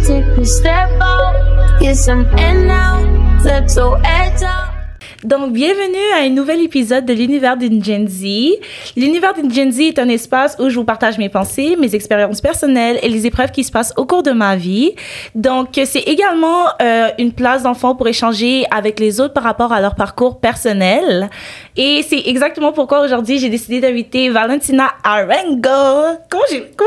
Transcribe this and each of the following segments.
take a step out, get some in out, flip to edge out. Donc, bienvenue à un nouvel épisode de l'Univers d'une Gen Z. L'Univers d'une Gen Z est un espace où je vous partage mes pensées, mes expériences personnelles et les épreuves qui se passent au cours de ma vie. Donc, c'est également une place d'enfant pour échanger avec les autres par rapport à leur parcours personnel. Et c'est exactement pourquoi aujourd'hui, j'ai décidé d'inviter Valentina Arango. Est-ce que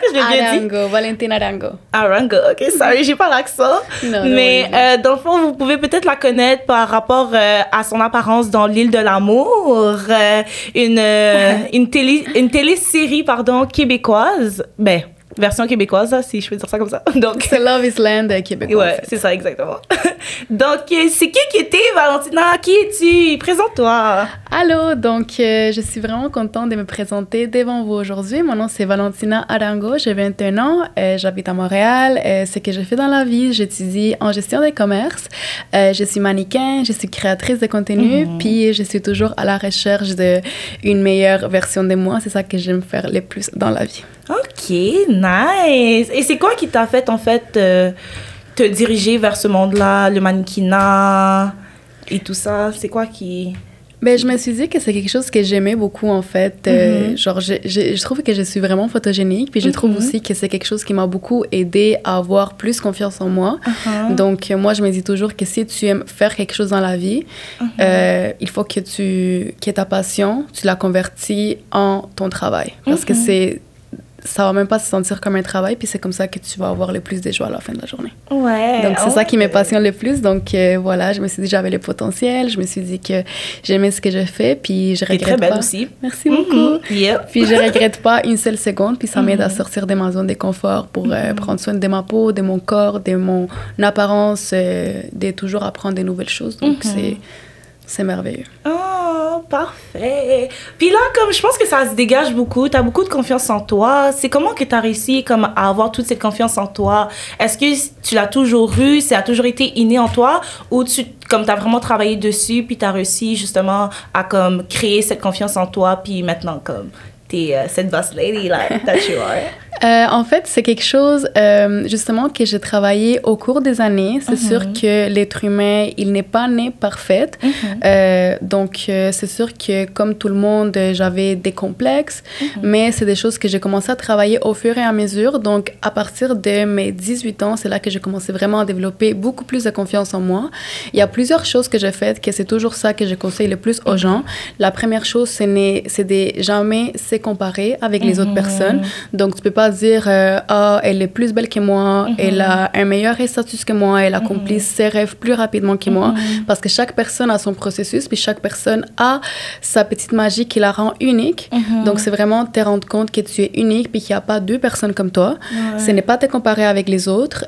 je l'ai bien dit? Arango, Valentina Arango. Arango, ok, sorry, j'ai pas l'accent. Non, Mais dans le fond, vous pouvez peut-être la connaître par rapport à son apparence dans L'Île de l'amour, une télésérie québécoise, version québécoise, si je peux dire ça comme ça. Donc, c'est Love is Land québécois. Ouais, c'est ça, exactement. Donc, c'est qui était Valentina? Qui es-tu? Présente-toi. Allô, donc je suis vraiment contente de me présenter devant vous aujourd'hui. Mon nom, c'est Valentina Arango, j'ai 21 ans, j'habite à Montréal. Ce que je fais dans la vie, j'étudie en gestion des commerces. Je suis mannequin, je suis créatrice de contenu, puis je suis toujours à la recherche d'une meilleure version de moi. C'est ça que j'aime faire le plus dans la vie. OK, nice. Et c'est quoi qui t'a fait, en fait, te diriger vers ce monde-là, le mannequinat et tout ça? C'est quoi qui... Je me suis dit que c'est quelque chose que j'aimais beaucoup, en fait. Genre, je trouve que je suis vraiment photogénique, puis je trouve aussi que c'est quelque chose qui m'a beaucoup aidée à avoir plus confiance en moi. Donc, moi, je me dis toujours que si tu aimes faire quelque chose dans la vie, il faut que ta passion, tu la convertis en ton travail. Parce que ça va même pas se sentir comme un travail, puis c'est comme ça que tu vas avoir le plus de joie à la fin de la journée. Ouais. Donc, c'est ça qui me passionne le plus. Donc, voilà, je me suis dit que j'avais le potentiel. Je me suis dit que j'aimais ce que je fais, puis je regrette pas. T'es très belle aussi. Merci beaucoup. Yep. Puis, je regrette pas une seule seconde, puis ça m'aide à sortir de ma zone de confort pour prendre soin de ma peau, de mon corps, de mon apparence, de toujours apprendre de nouvelles choses. Donc, c'est merveilleux. Oh, parfait. Puis là, comme je pense que ça se dégage beaucoup, t'as beaucoup de confiance en toi. C'est comment que t'as réussi à avoir toute cette confiance en toi? Est-ce que tu l'as toujours eu, ça a toujours été inné en toi, ou t'as vraiment travaillé dessus, puis t'as réussi justement à créer cette confiance en toi, puis maintenant t'es cette boss lady là, that you are? En fait, c'est quelque chose, justement, que j'ai travaillé au cours des années. C'est sûr que l'être humain, il n'est pas né parfait. Donc, c'est sûr que, comme tout le monde, j'avais des complexes, mais c'est des choses que j'ai commencé à travailler au fur et à mesure. Donc, à partir de mes 18 ans, c'est là que j'ai commencé vraiment à développer beaucoup plus de confiance en moi. Il y a plusieurs choses que j'ai faites, que c'est toujours ça que je conseille le plus aux gens. La première chose, c'est de jamais se comparer avec les autres personnes. Donc, tu peux pas dire elle est plus belle que moi, elle a un meilleur statut que moi, elle accomplit ses rêves plus rapidement que moi, parce que chaque personne a son processus, puis chaque personne a sa petite magie qui la rend unique. Donc c'est vraiment te rendre compte que tu es unique, puis qu'il n'y a pas deux personnes comme toi. Ce n'est pas te comparer avec les autres.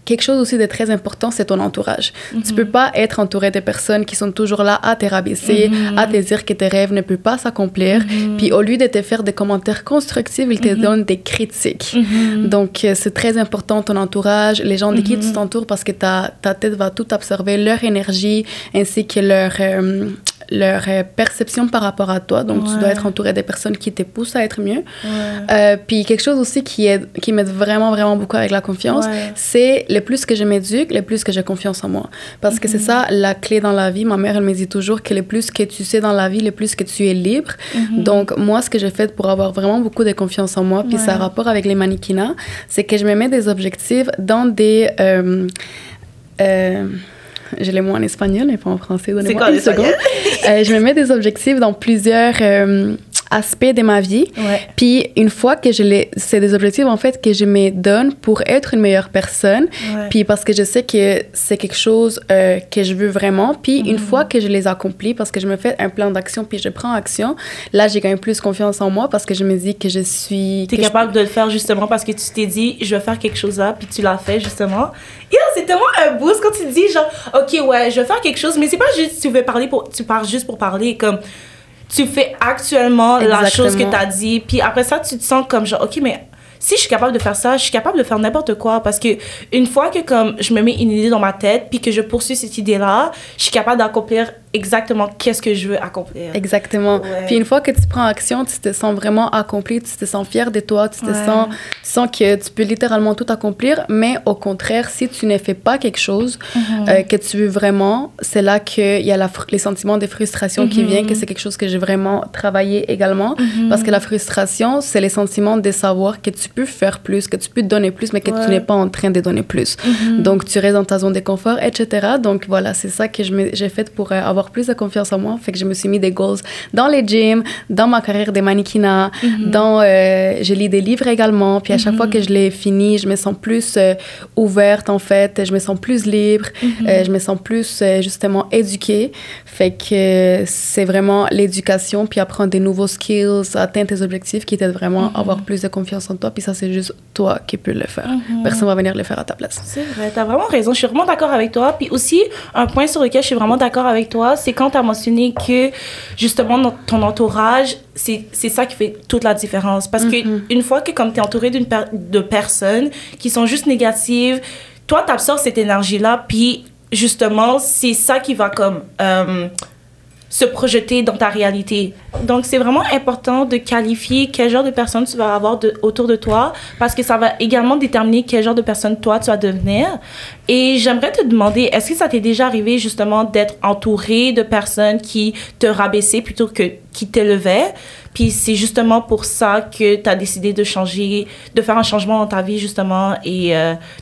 Quelque chose aussi de très important, c'est ton entourage. Tu peux pas être entouré de personnes qui sont toujours là à te rabaisser, à te dire que tes rêves ne peuvent pas s'accomplir. Puis au lieu de te faire des commentaires constructifs, ils te donnent des critiques. Donc c'est très important ton entourage, les gens de qui tu t'entoures, parce que ta tête va tout absorber, leur énergie ainsi que leur perception par rapport à toi. Donc, tu dois être entouré des personnes qui te poussent à être mieux. Puis, quelque chose aussi qui m'aide vraiment, vraiment beaucoup avec la confiance, c'est le plus que je m'éduque, le plus que j'ai confiance en moi. Parce que c'est ça, la clé dans la vie. Ma mère, elle me dit toujours que le plus que tu sais dans la vie, le plus que tu es libre. Donc, moi, ce que j'ai fait pour avoir vraiment beaucoup de confiance en moi, puis ça a rapport avec les mannequinats, c'est que je me mets des objectifs dans des... j'ai les mots en espagnol et pas en français. Donnez-moi une seconde. Je me mets des objectifs dans plusieurs aspects de ma vie. Puis une fois que c'est des objectifs en fait que je me donne pour être une meilleure personne. Puis parce que je sais que c'est quelque chose que je veux vraiment. Puis une fois que je les accomplis, parce que je me fais un plan d'action puis je prends action, là j'ai quand même plus confiance en moi parce que je me dis que je suis... T'es capable de le faire justement parce que tu t'es dit je vais faire quelque chose là puis tu l'as fait justement. C'est tellement un boost quand tu te dis genre ok ouais je vais faire quelque chose, mais c'est pas juste tu pars juste pour parler, comme tu fais actuellement la chose que t'as dit, puis après ça tu te sens comme genre ok mais si je suis capable de faire ça, je suis capable de faire n'importe quoi, parce que une fois que comme je me mets une idée dans ma tête puis que je poursuis cette idée là, je suis capable d'accomplir exactement qu'est-ce que je veux accomplir. Exactement. Ouais. Puis une fois que tu prends action, tu te sens vraiment accompli, tu te sens fier de toi, tu sens que tu peux littéralement tout accomplir, mais au contraire, si tu ne fais pas quelque chose que tu veux vraiment, c'est là qu'il y a les sentiments de frustration qui viennent, que c'est quelque chose que j'ai vraiment travaillé également, parce que la frustration, c'est les sentiments de savoir que tu peux faire plus, que tu peux donner plus, mais que tu n'es pas en train de donner plus. Donc, tu restes dans ta zone de confort, etc. Donc, voilà, c'est ça que j'ai fait pour avoir plus de confiance en moi. Fait que je me suis mis des goals dans les gyms, dans ma carrière de mannequinat, je lis des livres également. Puis à chaque fois que je l'ai fini, je me sens plus ouverte, en fait. Je me sens plus libre. Je me sens plus, justement, éduquée. Fait que c'est vraiment l'éducation, puis apprendre des nouveaux skills, atteindre tes objectifs qui t'aident vraiment à avoir plus de confiance en toi. Puis ça, c'est juste toi qui peux le faire. Personne va venir le faire à ta place. C'est vrai, t'as vraiment raison. Je suis vraiment d'accord avec toi. Puis aussi, un point sur lequel je suis vraiment d'accord avec toi, c'est quand t'as mentionné que, justement, dans ton entourage, c'est ça qui fait toute la différence. Parce que une fois que, comme t'es entouré de personnes qui sont juste négatives, toi, t'absorbes cette énergie-là, puis justement, c'est ça qui va comme se projeter dans ta réalité. Donc, c'est vraiment important de qualifier quel genre de personne tu vas avoir autour de toi, parce que ça va également déterminer quel genre de personne toi, tu vas devenir. Et j'aimerais te demander, est-ce que ça t'est déjà arrivé justement d'être entouré de personnes qui te rabaissaient plutôt que qui t'élevaient? Puis c'est justement pour ça que tu as décidé de changer, de faire un changement dans ta vie justement et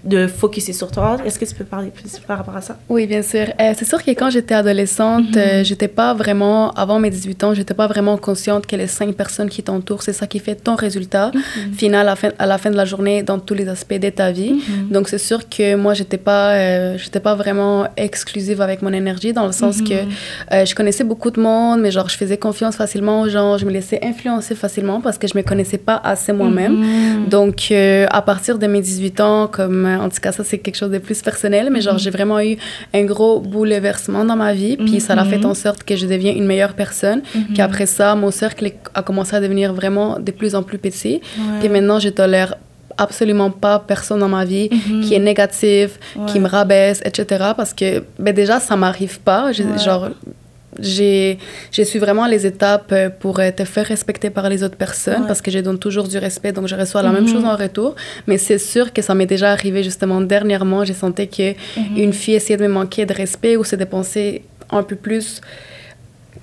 de focuser sur toi. Est-ce que tu peux parler plus par rapport à ça? Oui, bien sûr. C'est sûr que quand j'étais adolescente, j'étais pas vraiment, avant mes 18 ans, j'étais pas vraiment consciente que les 5 personnes qui t'entourent, c'est ça qui fait ton résultat final à la fin de la journée dans tous les aspects de ta vie. Donc c'est sûr que moi, j'étais pas vraiment exclusive avec mon énergie dans le sens que je connaissais beaucoup de monde, mais genre je faisais confiance facilement aux gens, je me laissais influencer facilement parce que je me connaissais pas assez moi-même. Donc à partir de mes 18 ans, comme en tout cas ça c'est quelque chose de plus personnel, mais genre j'ai vraiment eu un gros bouleversement dans ma vie, puis ça a fait en sorte que je deviens une meilleure personne. Puis après ça, mon cercle a commencé à devenir vraiment de plus en plus petit. Puis maintenant, je tolère absolument pas personne dans ma vie qui est négative, qui me rabaisse, etc. Parce que ben déjà, ça m'arrive pas. Genre, je suis vraiment les étapes pour te faire respecter par les autres personnes parce que je donne toujours du respect, donc je reçois la même chose en retour. Mais c'est sûr que ça m'est déjà arrivé justement dernièrement. J'ai senti qu'une fille essayait de me manquer de respect ou se dépenser un peu plus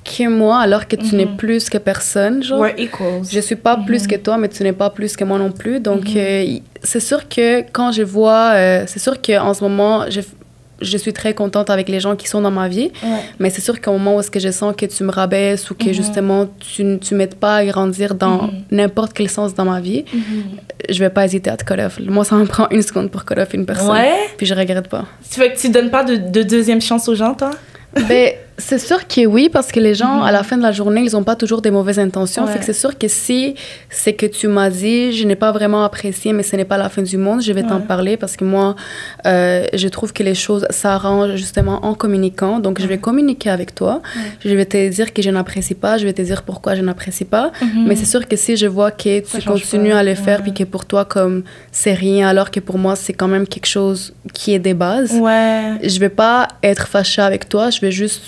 que moi, alors que tu n'es plus que personne. Genre. We're equals. Je suis pas plus que toi, mais tu n'es pas plus que moi non plus. Donc, c'est sûr que quand je vois... c'est sûr qu'en ce moment, je suis très contente avec les gens qui sont dans ma vie, mais c'est sûr qu'au moment où est-ce que je sens que tu me rabaisses ou que justement tu m'aides pas à grandir dans n'importe quel sens dans ma vie, je vais pas hésiter à te cut off. Moi, ça me prend 1 seconde pour cut off une personne, puis je regrette pas. Tu veux que tu donnes pas de deuxième chance aux gens, toi? Ben, c'est sûr que oui, parce que les gens, à la fin de la journée, ils n'ont pas toujours des mauvaises intentions. Fait que c'est sûr que si c'est que tu m'as dit, je n'ai pas vraiment apprécié, mais ce n'est pas la fin du monde, je vais t'en parler parce que moi, je trouve que les choses s'arrangent justement en communiquant. Donc, je vais communiquer avec toi. Je vais te dire que je n'apprécie pas. Je vais te dire pourquoi je n'apprécie pas. Mais c'est sûr que si je vois que tu continues à le faire puis que pour toi, comme c'est rien, alors que pour moi, c'est quand même quelque chose qui est des bases, je vais pas être fâchée avec toi. Je vais juste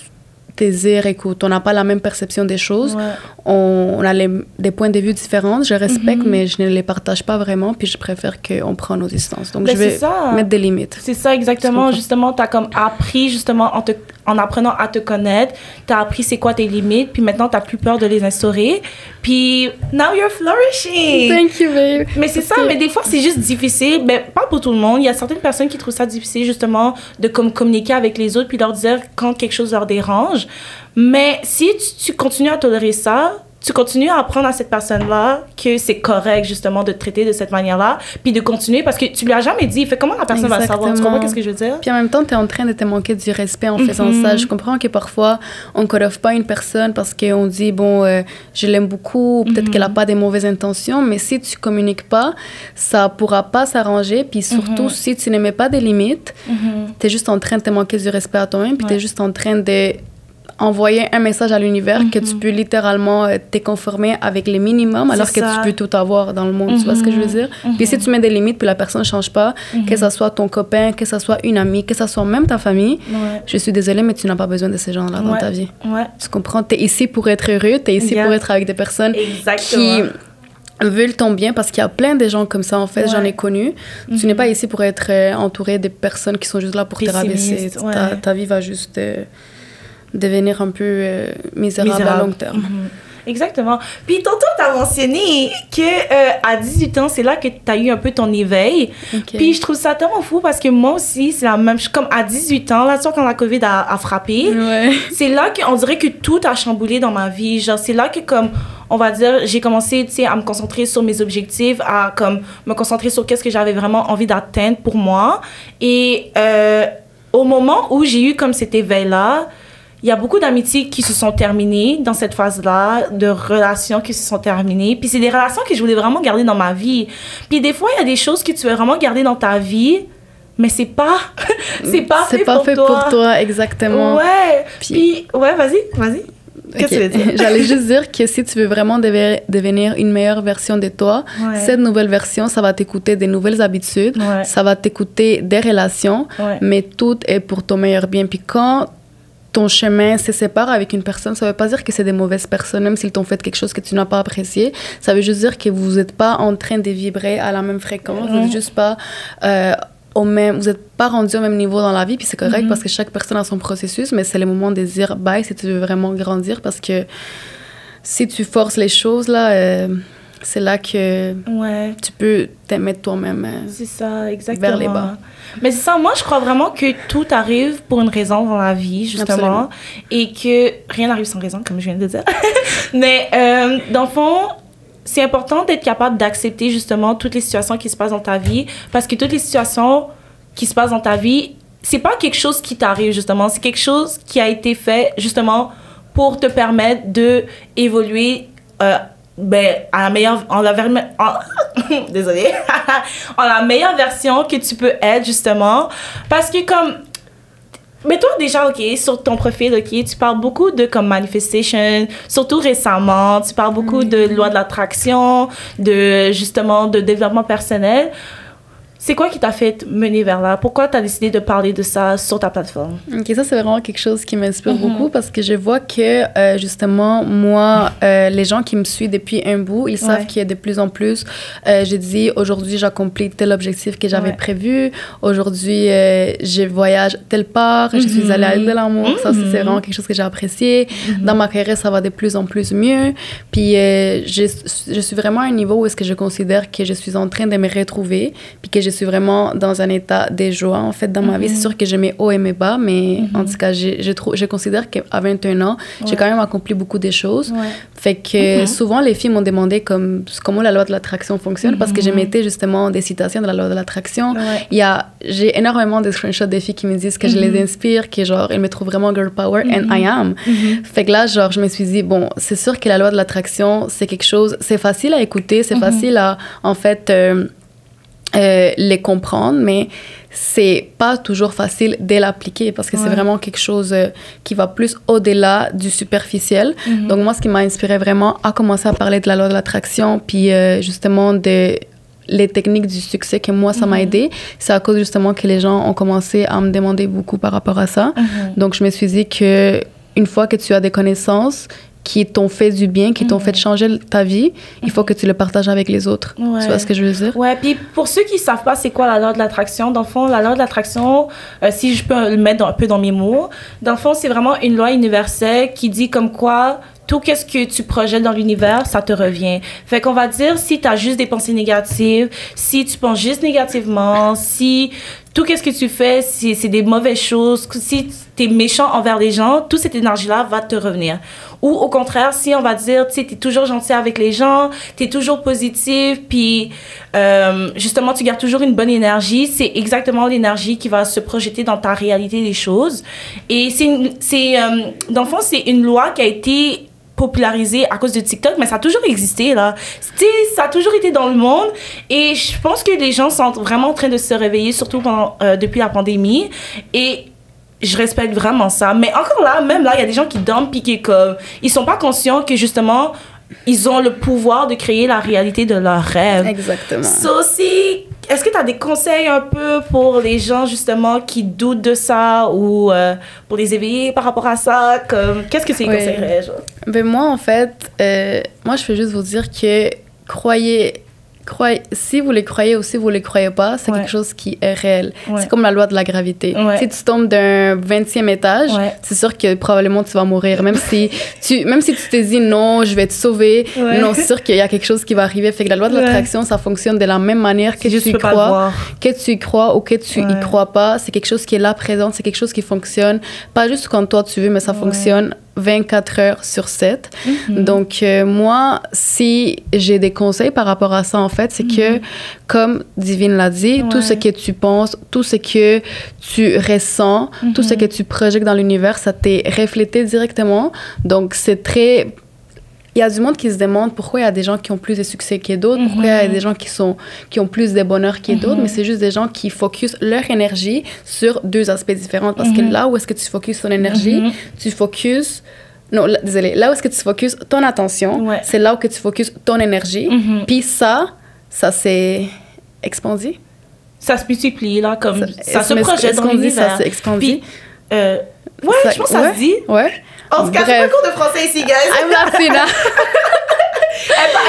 te dire, écoute, on n'a pas la même perception des choses, on a des points de vue différents, je respecte, mais je ne les partage pas vraiment, puis je préfère qu'on prenne nos distances. Donc, je vais mettre des limites. C'est ça, exactement. Justement, tu as comme appris, justement, en apprenant à te connaître, tu as appris c'est quoi tes limites, puis maintenant, tu n'as plus peur de les instaurer. Puis, now you're flourishing! Thank you, babe. Mais c'est ça, mais des fois, c'est juste difficile. Mais pas pour tout le monde. Il y a certaines personnes qui trouvent ça difficile, justement, de communiquer avec les autres, puis leur dire quand quelque chose leur dérange. Mais si tu continues à tolérer ça, tu continues à apprendre à cette personne-là que c'est correct, justement, de te traiter de cette manière-là, puis de continuer, parce que tu lui as jamais dit, fait comment la personne va savoir? Tu comprends qu'est-ce que je veux dire? Puis en même temps, tu es en train de te manquer du respect en faisant ça. Je comprends que parfois, on ne cut off pas une personne parce qu'on dit, bon, je l'aime beaucoup, peut-être qu'elle n'a pas des mauvaises intentions, mais si tu communiques pas, ça ne pourra pas s'arranger. Puis surtout, si tu ne mets pas des limites, tu es juste en train de te manquer du respect à toi-même, puis tu es juste en train de envoyer un message à l'univers que tu peux littéralement te conformer avec les minimums alors que tu peux tout avoir dans le monde. Tu vois ce que je veux dire? Puis si tu mets des limites puis la personne ne change pas, que ce soit ton copain, que ce soit une amie, que ce soit même ta famille, je suis désolée, mais tu n'as pas besoin de ces gens-là dans ta vie. Tu comprends? Tu es ici pour être heureux, tu es ici pour être avec des personnes qui veulent ton bien, parce qu'il y a plein de gens comme ça, en fait, j'en ai connu. Tu n'es pas ici pour être entouré de personnes qui sont juste là pour te rabaisser. Ta vie va juste devenir un peu misérable à long terme. Exactement. Puis tantôt, tu as mentionné qu'à 18 ans, c'est là que tu as eu un peu ton éveil. Puis je trouve ça tellement fou parce que moi aussi, c'est la même chose. Comme à 18 ans, là, quand la COVID a frappé, c'est là qu'on dirait que tout a chamboulé dans ma vie. Genre, c'est là que, comme, on va dire, j'ai commencé, tu sais, à me concentrer sur mes objectifs, à, comme, me concentrer sur qu'est-ce que j'avais vraiment envie d'atteindre pour moi. Et au moment où j'ai eu comme cet éveil-là, il y a beaucoup d'amitiés qui se sont terminées dans cette phase-là, de relations qui se sont terminées. Puis c'est des relations que je voulais vraiment garder dans ma vie. Puis des fois, il y a des choses que tu veux vraiment garder dans ta vie, mais c'est pas fait pour toi. Exactement. Ouais. Puis ouais, vas-y. Qu'est-ce que tu veux dire? J'allais juste dire que si tu veux vraiment devenir une meilleure version de toi, cette nouvelle version, ça va t'écouter des nouvelles habitudes, ça va t'écouter des relations, mais tout est pour ton meilleur bien. Puis quand ton chemin se sépare avec une personne, ça veut pas dire que c'est des mauvaises personnes, même s'ils t'ont fait quelque chose que tu n'as pas apprécié. Ça veut juste dire que vous n'êtes pas en train de vibrer à la même fréquence, vous n'êtes juste pas vous n'êtes pas rendu au même niveau dans la vie, puis c'est correct parce que chaque personne a son processus, mais c'est le moment de dire bye si tu veux vraiment grandir, parce que si tu forces les choses, là, c'est là que tu peux te mettre toi-même c'est ça, exactement. vers les bas. Mais c'est ça, moi je crois vraiment que tout arrive pour une raison dans la vie, justement. Absolument. Et que rien n'arrive sans raison, comme je viens de dire. Mais dans le fond, c'est important d'être capable d'accepter justement toutes les situations qui se passent dans ta vie, parce que toutes les situations qui se passent dans ta vie, c'est pas quelque chose qui t'arrive justement, c'est quelque chose qui a été fait justement pour te permettre d'évoluer à la meilleure, désolée, en la meilleure version que tu peux être, justement. Parce que, comme, mais toi, déjà, OK, sur ton profil, OK, tu parles beaucoup de, comme, manifestation, surtout récemment, tu parles beaucoup de loi de l'attraction, justement, de développement personnel. C'est quoi qui t'a fait mener vers là? Pourquoi t'as décidé de parler de ça sur ta plateforme? OK, ça, c'est vraiment quelque chose qui m'inspire beaucoup, parce que je vois que, justement, moi, les gens qui me suivent depuis un bout, ils savent qu'il y a de plus en plus, j'ai dit, aujourd'hui, j'accomplis tel objectif que j'avais prévu. Aujourd'hui, je voyage telle part. Je suis allée à l'île de l'amour. Ça, c'est vraiment quelque chose que j'ai apprécié. Dans ma carrière, ça va de plus en plus mieux. Puis, je suis vraiment à un niveau où est-ce que je considère que je suis en train de me retrouver, puis que je suis vraiment dans un état de joie, en fait, dans ma vie. C'est sûr que j'ai mes hauts et mes bas, mais en tout cas, je considère qu'à 21 ans, j'ai quand même accompli beaucoup de choses. Fait que souvent, les filles m'ont demandé comment la loi de l'attraction fonctionne, parce que je mettais justement des citations de la loi de l'attraction. J'ai énormément de screenshots des filles qui me disent que je les inspire, que genre, elles me trouvent vraiment girl power, and I am. Fait que là, genre, je me suis dit, bon, c'est sûr que la loi de l'attraction, c'est quelque chose, c'est facile à écouter, c'est facile à, en fait, les comprendre, mais c'est pas toujours facile de l'appliquer, parce que c'est vraiment quelque chose qui va plus au-delà du superficiel. Donc moi, ce qui m'a inspiré vraiment à commencer à parler de la loi de l'attraction, puis justement de les techniques du succès, que moi, ça m'a aidé, c'est à cause justement que les gens ont commencé à me demander beaucoup par rapport à ça. Donc je me suis dit que une fois que tu as des connaissances qui t'ont fait du bien, qui t'ont fait changer ta vie, il faut que tu le partages avec les autres. Tu vois ce que je veux dire? Ouais, puis pour ceux qui ne savent pas c'est quoi la loi de l'attraction, dans le fond, la loi de l'attraction, si je peux le mettre un peu dans mes mots, dans le fond, c'est vraiment une loi universelle qui dit comme quoi tout ce que tu projettes dans l'univers, ça te revient. Fait qu'on va dire, si tu as juste des pensées négatives, si tu penses juste négativement, si tout ce que tu fais, c'est des mauvaises choses, si tu es méchant envers les gens, toute cette énergie-là va te revenir. Ou au contraire, si on va dire, tu sais, tu es toujours gentil avec les gens, tu es toujours positif, puis justement, tu gardes toujours une bonne énergie, c'est exactement l'énergie qui va se projeter dans ta réalité des choses. Et dans le fond, c'est une loi qui a été popularisé à cause de TikTok, mais ça a toujours existé, là. Ça a toujours été dans le monde, et je pense que les gens sont vraiment en train de se réveiller, surtout depuis la pandémie. Et je respecte vraiment ça. Mais encore là, même là, il y a des gens qui dorment puis qui comme ils sont pas conscients que justement ils ont le pouvoir de créer la réalité de leurs rêves. Exactement. Ça aussi, est-ce que tu as des conseils un peu pour les gens justement qui doutent de ça ou pour les éveiller par rapport à ça? Qu'est-ce que tu les conseillerais? Genre? Ben moi, en fait, moi, je peux juste vous dire que si vous les croyez ou si vous les croyez pas, c'est quelque chose qui est réel. C'est comme la loi de la gravité. Si tu tombes d'un 20e étage, c'est sûr que probablement tu vas mourir. Même si tu te dis non, je vais te sauver, non, c'est sûr qu'il y a quelque chose qui va arriver. Fait que la loi de l'attraction, ça fonctionne de la même manière que tu crois ou que tu y crois pas. C'est quelque chose qui est là présent, c'est quelque chose qui fonctionne. Pas juste quand toi tu veux, mais ça fonctionne 24 heures sur 7. Donc, moi, si j'ai des conseils par rapport à ça, en fait, c'est que, comme Divine l'a dit, tout ce que tu penses, tout ce que tu ressens, tout ce que tu projettes dans l'univers, ça t'est reflété directement. Donc, c'est très... Il y a du monde qui se demande pourquoi il y a des gens qui ont plus de succès que d'autres, pourquoi il y a des gens qui ont plus de bonheur que d'autres, mais c'est juste des gens qui focusent leur énergie sur deux aspects différents. Parce que là où est-ce que tu focuses ton énergie, tu focuses... Non, là où est-ce que tu focuses ton attention, c'est là où que tu focuses ton énergie. Puis ça s'est expandi. Ça se multiplie, là, comme ça se projette dans l'univers. Ça s'est expandi. Puis, je pense que ça se dit. Ouais. En tout cas, c'est pas cours de français ici, guys. I'm Latina.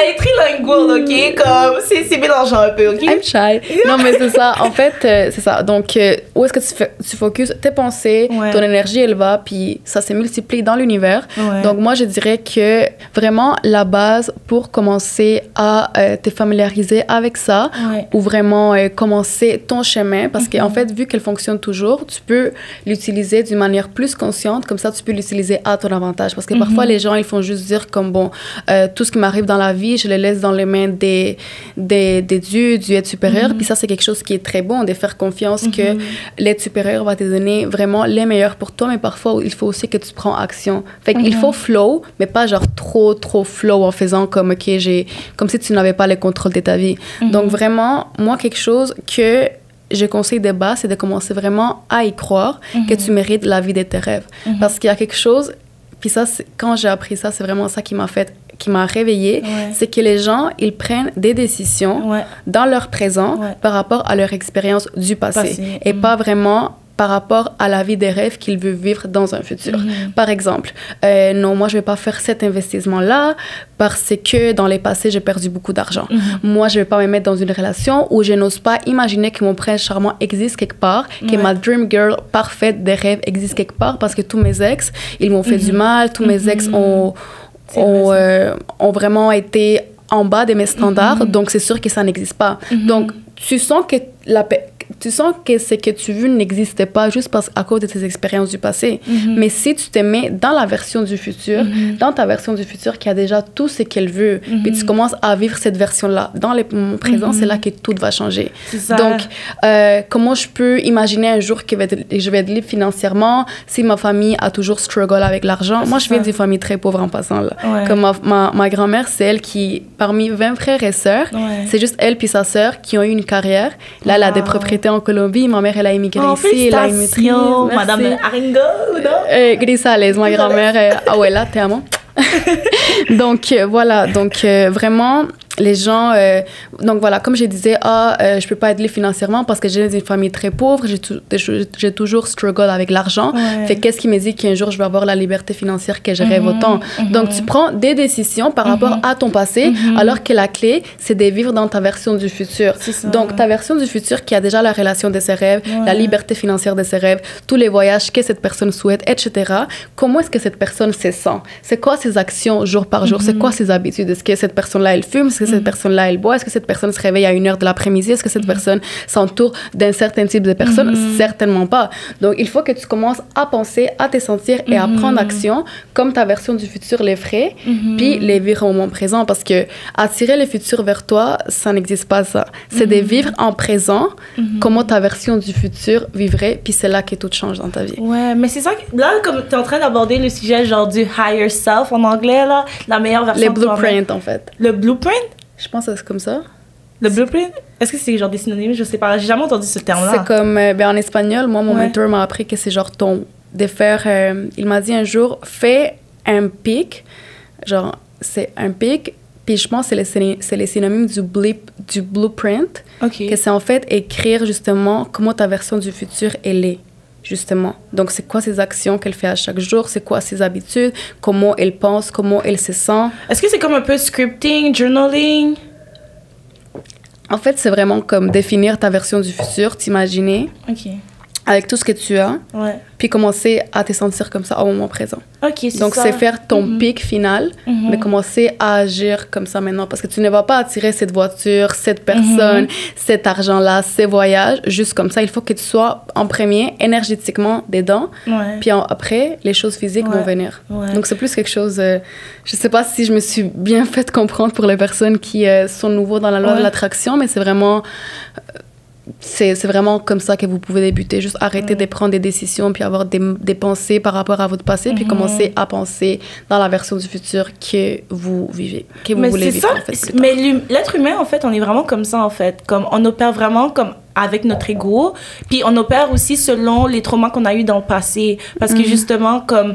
Elle est trilingual, OK? Comme, c'est mélangeant un peu, OK? I'm shy. Non, mais c'est ça. En fait, c'est ça. Donc, où est-ce que tu focuses tes pensées, ton énergie, elle va, puis ça se multiplie dans l'univers. Donc, moi, je dirais que vraiment, la base pour commencer à te familiariser avec ça, ou vraiment commencer ton chemin, parce qu'en fait, vu qu'elle fonctionne toujours, tu peux l'utiliser d'une manière plus consciente, comme ça, tu peux l'utiliser à ton avantage. Parce que parfois, les gens, ils font juste dire comme, bon, tout ce qui m'arrive dans la vie, je le laisse dans les mains des dieux, du être supérieur. Puis ça, c'est quelque chose qui est très bon, de faire confiance que l'être supérieur va te donner vraiment les meilleurs pour toi, mais parfois, il faut aussi que tu prends action. Fait qu'il faut flow, mais pas genre trop flow en faisant comme, OK, comme si tu n'avais pas le contrôle de ta vie. Donc vraiment, moi, quelque chose que je conseille de base, c'est de commencer vraiment à y croire que tu mérites la vie de tes rêves. Parce qu'il y a quelque chose, puis ça, quand j'ai appris ça, c'est vraiment ça qui m'a réveillée, c'est que les gens, ils prennent des décisions dans leur présent par rapport à leur expérience du passé. Et pas vraiment par rapport à la vie des rêves qu'ils veulent vivre dans un futur. Par exemple, non, moi, je ne vais pas faire cet investissement-là parce que dans les passés, j'ai perdu beaucoup d'argent. Moi, je ne vais pas me mettre dans une relation où je n'ose pas imaginer que mon prince charmant existe quelque part, que ma dream girl parfaite des rêves existe quelque part parce que tous mes ex, ils m'ont fait du mal, tous mes ex ont vraiment été en bas de mes standards, donc c'est sûr que ça n'existe pas. Donc, tu sens que ce que tu veux n'existait pas juste à cause de tes expériences du passé. Mais si tu te mets dans la version du futur, dans ta version du futur qui a déjà tout ce qu'elle veut, puis tu commences à vivre cette version-là dans le moment présent, c'est là que tout va changer. Donc, comment je peux imaginer un jour que je vais être libre financièrement si ma famille a toujours struggle avec l'argent? Moi, je viens d'une famille très pauvre en passant. Là. Comme ma grand-mère, c'est elle qui, parmi 20 frères et sœurs, c'est juste elle puis sa sœur qui ont eu une carrière. Là, elle a des propriétés en Colombie. Ma mère, elle a immigré ici. Elle a une maîtrise. Madame Aringo, non? Grisales, ma grand-mère. Abuela, te amo. Donc, voilà. Donc, vraiment, les gens... donc, voilà, comme je disais, je peux pas être libre financièrement parce que j'ai une famille très pauvre. J'ai toujours struggle avec l'argent. Fait qu'est-ce qui me dit qu'un jour, je vais avoir la liberté financière que je rêve autant? Donc, tu prends des décisions par rapport à ton passé, alors que la clé, c'est de vivre dans ta version du futur. Donc, ta version du futur qui a déjà la relation de ses rêves, la liberté financière de ses rêves, tous les voyages que cette personne souhaite, etc. Comment est-ce que cette personne se sent? C'est quoi ses actions jour par jour? C'est quoi ses habitudes? Est-ce que cette personne-là, elle fume? Est-ce que cette personne-là, elle boit? Est-ce que cette personne se réveille à 1h de l'après-midi? Est-ce que cette personne s'entoure d'un certain type de personnes? Certainement pas. Donc, il faut que tu commences à penser, à te sentir et à prendre action comme ta version du futur les ferait, puis les vivre au moment présent. Parce que attirer le futur vers toi, ça n'existe pas, ça. C'est de vivre en présent comment ta version du futur vivrait, puis c'est là que tout change dans ta vie. Ouais, mais c'est ça que, là, comme tu es en train d'aborder le sujet genre du higher self en anglais, là, la meilleure version Les blueprints, en fait. Le blueprint? Je pense que c'est comme ça. Le blueprint? Est-ce que c'est genre des synonymes? Je sais pas. J'ai jamais entendu ce terme-là. C'est comme, en espagnol, moi, mon mentor m'a appris que c'est genre de faire, il m'a dit un jour, fais un pic, genre, c'est un pic, puis je pense que c'est les synonymes du blueprint, que c'est en fait écrire justement comment ta version du futur, elle est, justement. Donc, c'est quoi ses actions qu'elle fait à chaque jour, c'est quoi ses habitudes, comment elle pense, comment elle se sent. Est-ce que c'est comme un peu scripting, journaling? En fait, c'est vraiment comme définir ta version du futur, t'imaginer. OK. Avec tout ce que tu as, puis commencer à te sentir comme ça au moment présent. OK, c'est Donc, ça. c'est faire ton pic final, mais commencer à agir comme ça maintenant. Parce que tu ne vas pas attirer cette voiture, cette personne, cet argent-là, ces voyages, juste comme ça. Il faut que tu sois en premier, énergétiquement dedans. Puis après, les choses physiques vont venir. Donc, c'est plus quelque chose... je ne sais pas si je me suis bien fait comprendre pour les personnes qui sont nouveaux dans la loi de l'attraction, mais c'est vraiment... c'est vraiment comme ça que vous pouvez débuter. Juste arrêter de prendre des décisions, puis avoir des pensées par rapport à votre passé, puis commencer à penser dans la version du futur que vous vivez, que vous voulez vivre. En fait, mais l'être humain, en fait, on est vraiment comme ça, en fait. Comme on opère vraiment comme avec notre ego, puis on opère aussi selon les traumas qu'on a eus dans le passé. Parce que justement, comme...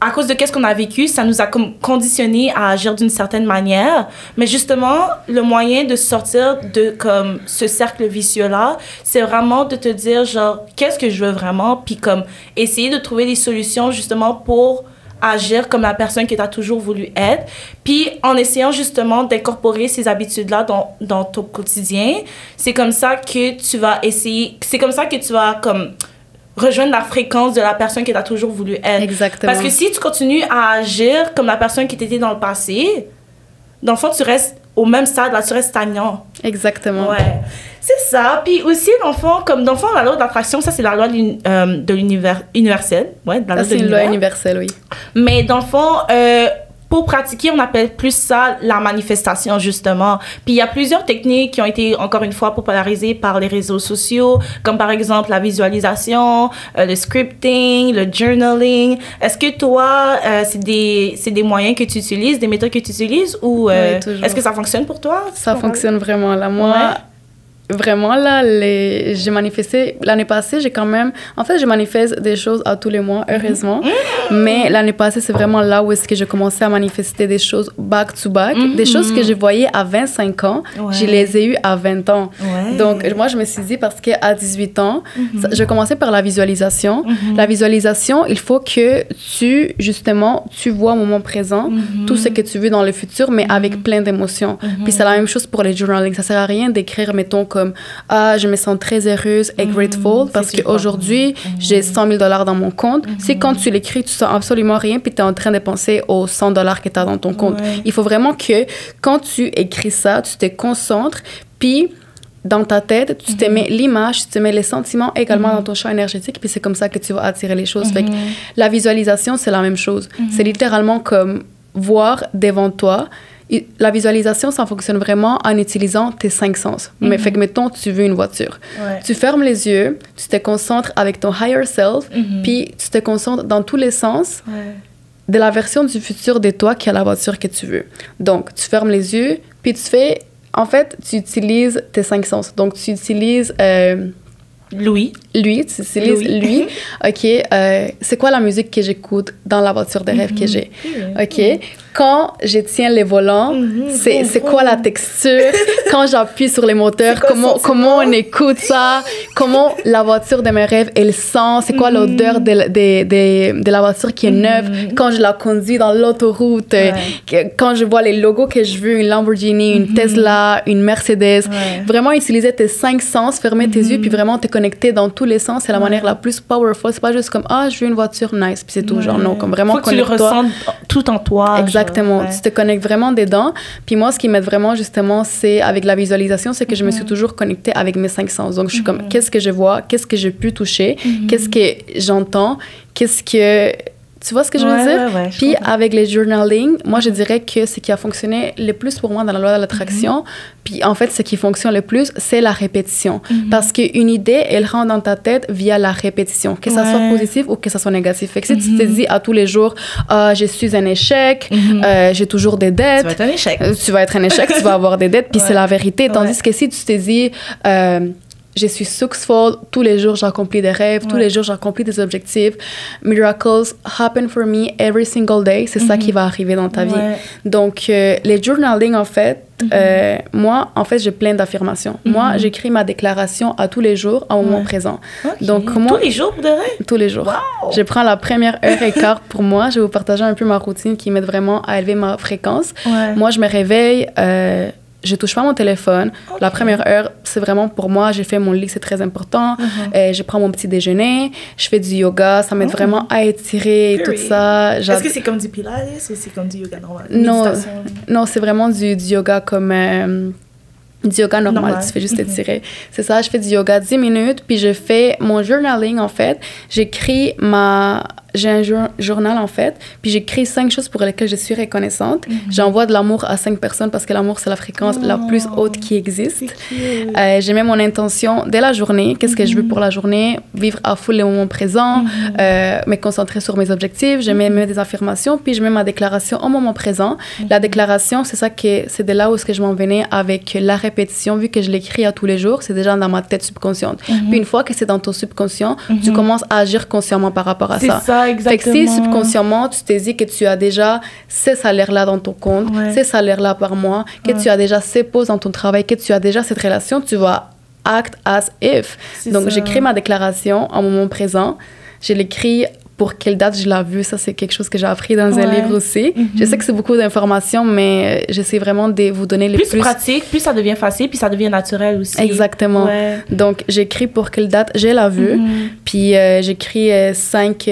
à cause de qu'est-ce qu'on a vécu, ça nous a conditionné à agir d'une certaine manière. Mais justement, le moyen de sortir de comme ce cercle vicieux-là, c'est vraiment de te dire, genre, qu'est-ce que je veux vraiment? Puis comme essayer de trouver des solutions justement pour agir comme la personne que tu as toujours voulu être. Puis en essayant justement d'incorporer ces habitudes-là dans ton quotidien, c'est comme ça que tu vas essayer... C'est comme ça que tu vas comme... rejoindre la fréquence de la personne que tu as toujours voulu être. Exactement. Parce que si tu continues à agir comme la personne qui t'était dans le passé, dans le fond, tu restes au même stade, là, tu restes stagnant. Exactement. Ouais. C'est ça. Puis aussi, dans le fond, comme dans le fond, la loi de l'attraction, ça, c'est la loi de l'univers universelle. Ouais, ça, c'est une loi universelle, oui. Mais dans le fond... pour pratiquer, on appelle plus ça la manifestation, justement. Puis il y a plusieurs techniques qui ont été, encore une fois, popularisées par les réseaux sociaux, comme par exemple la visualisation, le scripting, le journaling. Est-ce que toi, c'est des moyens que tu utilises, des méthodes que tu utilises, ou oui, est-ce que ça fonctionne pour toi? Ça fonctionne vraiment. Là, moi... Vraiment, là, j'ai manifesté... L'année passée, j'ai quand même... En fait, je manifeste des choses à tous les mois, heureusement. Mais l'année passée, c'est vraiment là où est-ce que j'ai commencé à manifester des choses back-to-back. Des choses que je voyais à 25 ans, je les ai eues à 20 ans. Donc, moi, je me suis dit, parce qu'à 18 ans, je commençais par la visualisation. La visualisation, il faut que justement, tu vois au moment présent tout ce que tu veux dans le futur, mais avec plein d'émotions. Puis c'est la même chose pour les journaling. Ça sert à rien d'écrire, mettons, comme je me sens très heureuse et grateful parce qu'aujourd'hui, j'ai 100 000 $ dans mon compte. C'est quand tu l'écris, tu sens absolument rien puis tu es en train de penser aux 100 $ que tu as dans ton compte. Il faut vraiment que quand tu écris ça, tu te concentres puis dans ta tête, tu te mets l'image, tu te mets les sentiments également dans ton champ énergétique puis c'est comme ça que tu vas attirer les choses. Fait que la visualisation, c'est la même chose. C'est littéralement comme voir devant toi. La visualisation, ça fonctionne vraiment en utilisant tes 5 sens. Mais fait que, mettons, tu veux une voiture. Tu fermes les yeux, tu te concentres avec ton higher self, puis tu te concentres dans tous les sens de la version du futur de toi qui a la voiture que tu veux. Donc, tu fermes les yeux, puis tu fais... En fait, tu utilises tes 5 sens. Donc, tu utilises... Lui. Tu utilises lui. OK. C'est quoi la musique que j'écoute dans la voiture de rêve que j'ai? OK. Quand je tiens les volants, c'est quoi la texture? Quand j'appuie sur les moteurs, comment on écoute ça? Comment la voiture de mes rêves, elle sent? C'est quoi l'odeur de la voiture qui est neuve? Quand je la conduis dans l'autoroute, quand je vois les logos que je veux, une Lamborghini, une Tesla, une Mercedes. Vraiment utiliser tes 5 sens, fermer tes yeux, puis vraiment te connecter dans tous les sens. C'est la manière la plus powerful. C'est pas juste comme, je veux une voiture nice, puis c'est tout. Genre, non, comme vraiment connecte-toi. Faut que tu le ressentes tout en toi. Exactement. Tu te connectes vraiment dedans. Puis moi, ce qui m'aide vraiment, justement, c'est avec la visualisation, c'est que je me suis toujours connectée avec mes 5 sens. Donc, je suis comme, qu'est-ce que je vois? Qu'est-ce que je peux toucher? Qu'est-ce que j'entends? Qu'est-ce Tu vois ce que je veux dire? Ouais, Puis avec les journaling, moi, je dirais que ce qui a fonctionné le plus pour moi dans la loi de l'attraction, puis en fait, ce qui fonctionne le plus, c'est la répétition. Parce qu'une idée, elle rentre dans ta tête via la répétition, que ça soit positif ou que ça soit négatif. Fait que si tu te dis à tous les jours, je suis un échec, j'ai toujours des dettes. Tu vas être un échec. Tu vas être un échec, tu vas avoir des dettes, puis c'est la vérité. Tandis que si tu te dis... je suis successful, tous les jours j'accomplis des rêves, tous les jours j'accomplis des objectifs. Miracles happen for me every single day, c'est ça qui va arriver dans ta vie. Donc, les journaling, en fait, moi, en fait, j'ai plein d'affirmations. Moi, j'écris ma déclaration à tous les jours, au moment présent. Donc, moi, tous les jours, pour de vrai? Tous les jours. Wow. Je prends la première heure et quart pour moi. Je vais vous partager un peu ma routine qui m'aide vraiment à élever ma fréquence. Moi, je me réveille... je touche pas mon téléphone. La première heure, c'est vraiment pour moi. J'ai fait mon lit, c'est très important. Je prends mon petit déjeuner. Je fais du yoga. Ça m'aide vraiment à étirer et tout ça. Est-ce que c'est comme du pilates ou c'est comme du yoga normal? Non, c'est vraiment du yoga comme... du yoga normal, tu fais juste étirer. C'est ça, je fais du yoga 10 minutes, puis je fais mon journaling, en fait. J'écris j'ai un journal, en fait, puis j'écris 5 choses pour lesquelles je suis reconnaissante. J'envoie de l'amour à 5 personnes parce que l'amour, c'est la fréquence la plus haute qui existe. Je mets mon intention dès la journée. Qu'est-ce que je veux pour la journée? Vivre à full les moments présents, me concentrer sur mes objectifs. Je mets des affirmations, puis je mets ma déclaration au moment présent. La déclaration, c'est de là où est-ce que je m'en venais avec la répétition, vu que je l'écris à tous les jours, c'est déjà dans ma tête subconsciente. Puis une fois que c'est dans ton subconscient, tu commences à agir consciemment par rapport à ça. Exactement. Fait que si subconsciemment, tu te dis que tu as déjà ces salaires-là dans ton compte, ces salaires-là par mois, que tu as déjà ces pauses dans ton travail, que tu as déjà cette relation, tu vas act as if. Donc, j'écris ma déclaration en moment présent. Je l'écris pour quelle date je l'ai vue. Ça, c'est quelque chose que j'ai appris dans un livre aussi. Je sais que c'est beaucoup d'informations, mais j'essaie vraiment de vous donner les plus... Plus pratique, plus ça devient facile, puis ça devient naturel aussi. Exactement. Donc, j'écris pour quelle date je l'ai vue. Puis, j'écris 5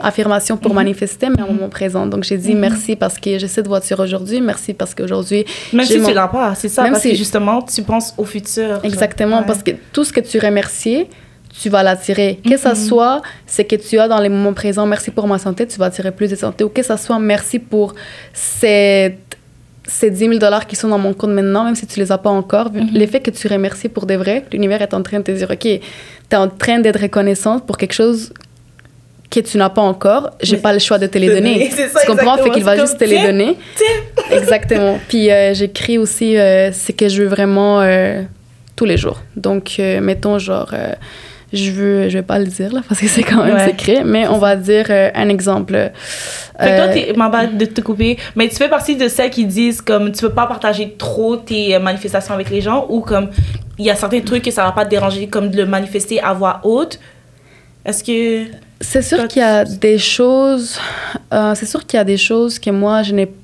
affirmations pour manifester, mais à un moment présent. Donc, j'ai dit merci parce que j'ai cette voiture aujourd'hui, merci parce qu'aujourd'hui... Même si tu l'as pas, c'est ça, parce que justement, tu penses au futur. Exactement, parce que tout ce que tu remercies, tu vas l'attirer. Que ça soit ce que tu as dans les moments présents, merci pour ma santé, tu vas attirer plus de santé. Ou que ça soit merci pour ces 10 000 $ qui sont dans mon compte maintenant, même si tu les as pas encore. L'effet que tu remercies pour de vrai, l'univers est en train de te dire, OK, tu es en train d'être reconnaissante pour quelque chose que tu n'as pas encore. J'ai pas le choix de te les donner. Tu comprends? Fait qu'il va juste te les donner. Exactement. Puis j'écris aussi ce que je veux vraiment tous les jours. Donc, mettons, genre... je vais pas le dire, là, parce que c'est quand même secret, mais on va dire un exemple. Fait que toi, m'en de te couper, mais tu fais partie de celles qui disent comme tu peux pas partager trop tes manifestations avec les gens, ou comme il y a certains trucs que ça va pas te déranger, comme de le manifester à voix haute. Est-ce que... C'est sûr qu'il y a des choses... c'est sûr qu'il y a des choses que moi, je n'ai pas.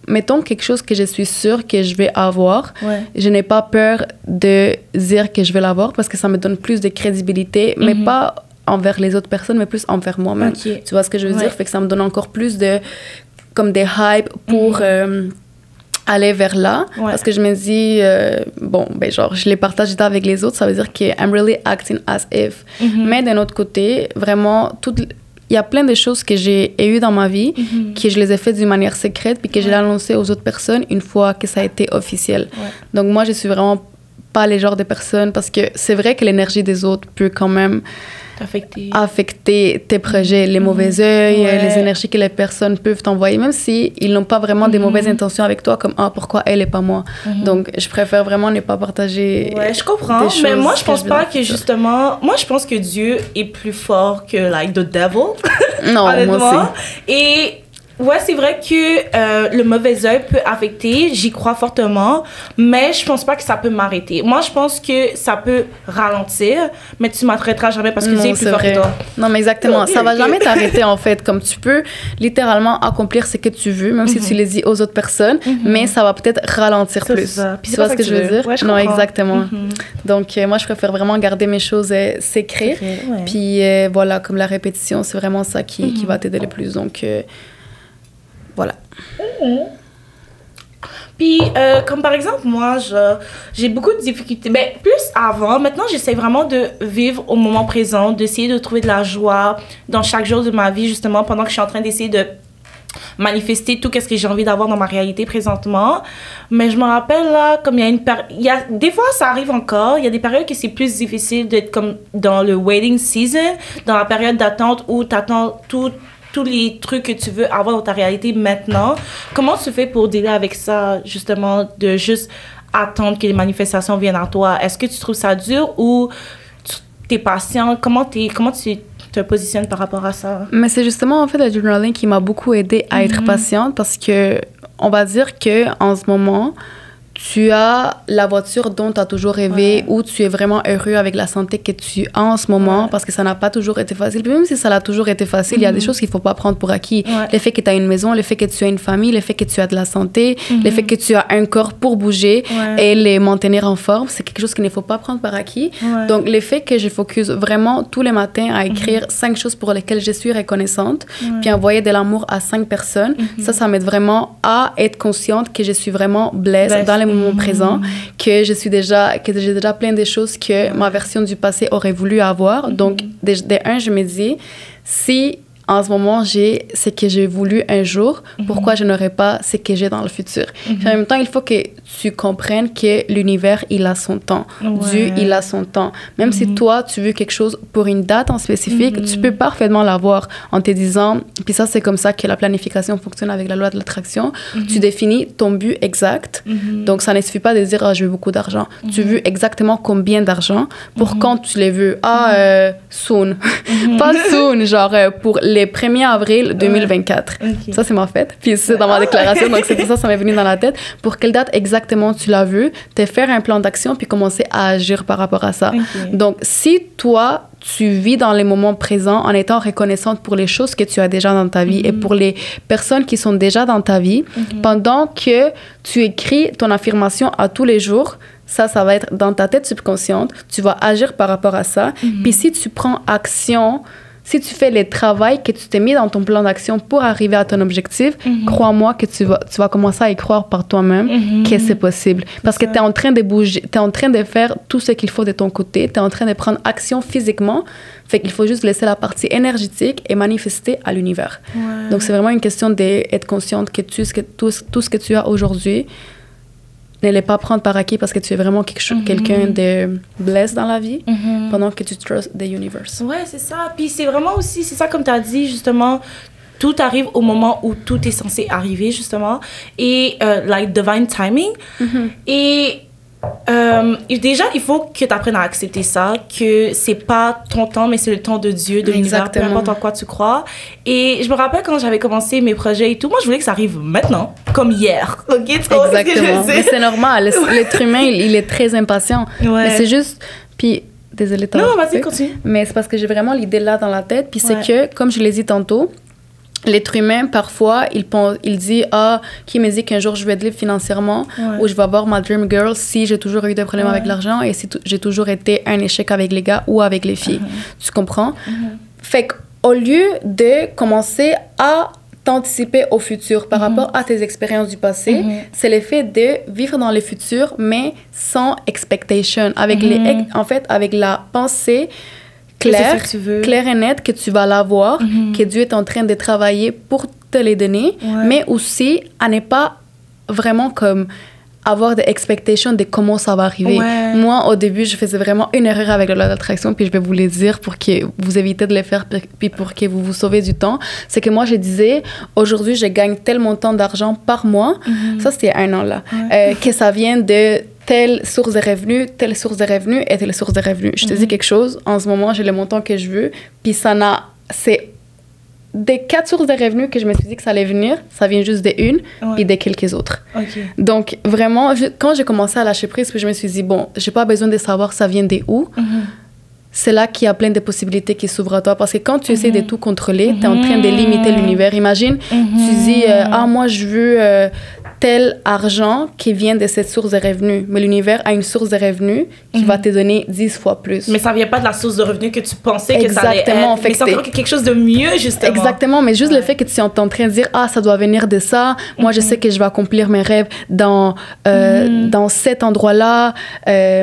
Mettons quelque chose que je suis sûre que je vais avoir. Je n'ai pas peur de dire que je vais l'avoir parce que ça me donne plus de crédibilité, mais pas envers les autres personnes, mais plus envers moi-même. Tu vois ce que je veux dire? Fait que ça me donne encore plus de... comme des hype pour aller vers là. Parce que je me dis, bon, ben genre, je les partage avec les autres, ça veut dire que I'm really acting as if. Mais d'un autre côté, vraiment, il y a plein de choses que j'ai eues dans ma vie, que je les ai faites d'une manière secrète, puis que je l'ai annoncé aux autres personnes une fois que ça a été officiel. Donc moi, je suis vraiment pas les genres de personnes, parce que c'est vrai que l'énergie des autres peut quand même affecter tes projets, les mauvais œils, les énergies que les personnes peuvent t'envoyer, même si ils n'ont pas vraiment des mauvaises intentions avec toi, comme pourquoi elle et pas moi. Donc je préfère vraiment ne pas partager. Je comprends, mais moi je pense pas que justement, moi je pense que Dieu est plus fort que like the devil. Non, moi aussi. Et ouais, c'est vrai que le mauvais œil peut affecter, j'y crois fortement, mais je pense pas que ça peut m'arrêter. Moi, je pense que ça peut ralentir, mais tu m'arrêteras jamais parce que Dieu est plus fort que toi. Non, mais exactement. Ça va jamais t'arrêter, en fait. Comme tu peux littéralement accomplir ce que tu veux, même si tu les dis aux autres personnes, mais ça va peut-être ralentir plus. Tu vois ce que je veux dire? Ouais, non, exactement. Donc, moi, je préfère vraiment garder mes choses secrètes. Puis, voilà, comme la répétition, c'est vraiment ça qui va t'aider le plus. Donc, voilà. Puis, comme par exemple, moi, j'ai beaucoup de difficultés. Ben, plus avant. Maintenant, j'essaie vraiment de vivre au moment présent, d'essayer de trouver de la joie dans chaque jour de ma vie, justement, pendant que je suis en train d'essayer de manifester tout ce que j'ai envie d'avoir dans ma réalité présentement. Mais je me rappelle, là, comme il y a une période... Des fois, ça arrive encore. Il y a des périodes que c'est plus difficile d'être comme dans le waiting season, dans la période d'attente où tu attends tous les trucs que tu veux avoir dans ta réalité maintenant. Comment tu fais pour dealer avec ça, justement, de juste attendre que les manifestations viennent à toi? Est-ce que tu trouves ça dur ou tu es patient? Comment tu te positionnes par rapport à ça? Mais c'est justement, en fait, le journaling qui m'a beaucoup aidée à être patiente parce que, on va dire qu'en ce moment, tu as la voiture dont tu as toujours rêvé ou tu es vraiment heureux avec la santé que tu as en ce moment parce que ça n'a pas toujours été facile. Puis même si ça l'a toujours été facile, il y a des choses qu'il ne faut pas prendre pour acquis. Le fait que tu as une maison, le fait que tu as une famille, le fait que tu as de la santé, le fait que tu as un corps pour bouger et les maintenir en forme, c'est quelque chose qu'il ne faut pas prendre par acquis. Donc, le fait que je focus vraiment tous les matins à écrire 5 choses pour lesquelles je suis reconnaissante, puis envoyer de l'amour à 5 personnes, ça m'aide vraiment à être consciente que je suis vraiment blessée dans les moments présents, que j'ai déjà plein de choses que ma version du passé aurait voulu avoir. Donc, de un, je me dis, si en ce moment, j'ai ce que j'ai voulu un jour, pourquoi je n'aurais pas ce que j'ai dans le futur? Puis en même temps, il faut que tu comprennes que l'univers, il a son temps. Dieu, il a son temps. Même si toi, tu veux quelque chose pour une date en spécifique, tu peux parfaitement l'avoir en te disant, puis ça, c'est comme ça que la planification fonctionne avec la loi de l'attraction. Tu définis ton but exact. Donc, ça ne suffit pas de dire, ah, je veux beaucoup d'argent. Tu veux exactement combien d'argent pour quand tu les veux. Soon. Pas soon, genre pour les 1er avril 2024. Ça, c'est ma fête. Puis c'est dans ma déclaration, donc c'est pour ça que ça m'est venu dans la tête. Pour quelle date exactement tu l'as vu, te faire un plan d'action puis commencer à agir par rapport à ça. Donc, si toi, tu vis dans les moments présents en étant reconnaissante pour les choses que tu as déjà dans ta vie et pour les personnes qui sont déjà dans ta vie, pendant que tu écris ton affirmation à tous les jours, ça va être dans ta tête subconsciente. Tu vas agir par rapport à ça. Puis si tu prends action, si tu fais le travail que tu t'es mis dans ton plan d'action pour arriver à ton objectif, crois-moi que tu vas commencer à y croire par toi-même que c'est possible. Parce que tu es en train de bouger, tu es en train de faire tout ce qu'il faut de ton côté, tu es en train de prendre action physiquement. Fait qu'il faut juste laisser la partie énergétique et manifester à l'univers. Donc, c'est vraiment une question d'être consciente que tout ce que tu as aujourd'hui, ne les pas prendre par acquis parce que tu es vraiment quelqu'un de blessé dans la vie pendant que tu trust the universe. Ouais, c'est ça. Puis c'est vraiment aussi, c'est ça comme tu as dit, justement, tout arrive au moment où tout est censé arriver, justement. Et, like, divine timing. Et déjà, il faut que tu apprennes à accepter ça, que c'est pas ton temps, mais c'est le temps de Dieu, de l'univers, peu importe en quoi tu crois. Et je me rappelle quand j'avais commencé mes projets et tout, moi, je voulais que ça arrive maintenant, comme hier. OK? Exactement. Mais c'est normal. L'être humain, il est très impatient. Mais c'est juste... Puis, désolée, non, vas-y, continue. Mais c'est parce que j'ai vraiment l'idée là dans la tête. Puis c'est que, comme je l'ai dit tantôt, l'être humain, parfois, il dit « Ah, qui me dit qu'un jour je vais être libre financièrement ou je vais avoir ma dream girl si j'ai toujours eu des problèmes avec l'argent et si j'ai toujours été un échec avec les gars ou avec les filles. Tu comprends? Fait qu'au lieu de commencer à t'anticiper au futur par rapport à tes expériences du passé, c'est le fait de vivre dans le futur, mais sans expectation, avec avec la pensée claire et nette que tu vas l'avoir, que Dieu est en train de travailler pour te les donner, mais aussi à ne pas vraiment comme avoir des expectations de comment ça va arriver. Moi, au début, je faisais vraiment une erreur avec la loi d'attraction, puis je vais vous les dire pour que vous évitez de les faire, puis pour que vous vous sauvez du temps. C'est que moi, je disais, aujourd'hui, je gagne tel montant d'argent par mois. Ça, c'était 1 an, là. Que ça vient de telle source de revenus, telle source de revenus et telle source de revenus. Je te dis quelque chose, en ce moment, j'ai le montant que je veux, puis c'est des 4 sources de revenus que je me suis dit que ça allait venir, ça vient juste d'une et de quelques autres. Donc, vraiment, quand j'ai commencé à lâcher prise, puis je me suis dit, bon, j'ai pas besoin de savoir ça vient de où. C'est là qu'il y a plein de possibilités qui s'ouvrent à toi. Parce que quand tu essaies de tout contrôler, tu es en train de limiter l'univers. Imagine, tu dis, moi, je veux tel argent qui vient de cette source de revenus. Mais l'univers a une source de revenus qui va te donner 10 fois plus. Mais ça vient pas de la source de revenus que tu pensais que ça allait Exactement. être. Mais c'est encore quelque chose de mieux, justement. Exactement, mais juste le fait que tu es en train de dire « Ah, ça doit venir de ça. Moi, je sais que je vais accomplir mes rêves dans cet endroit-là.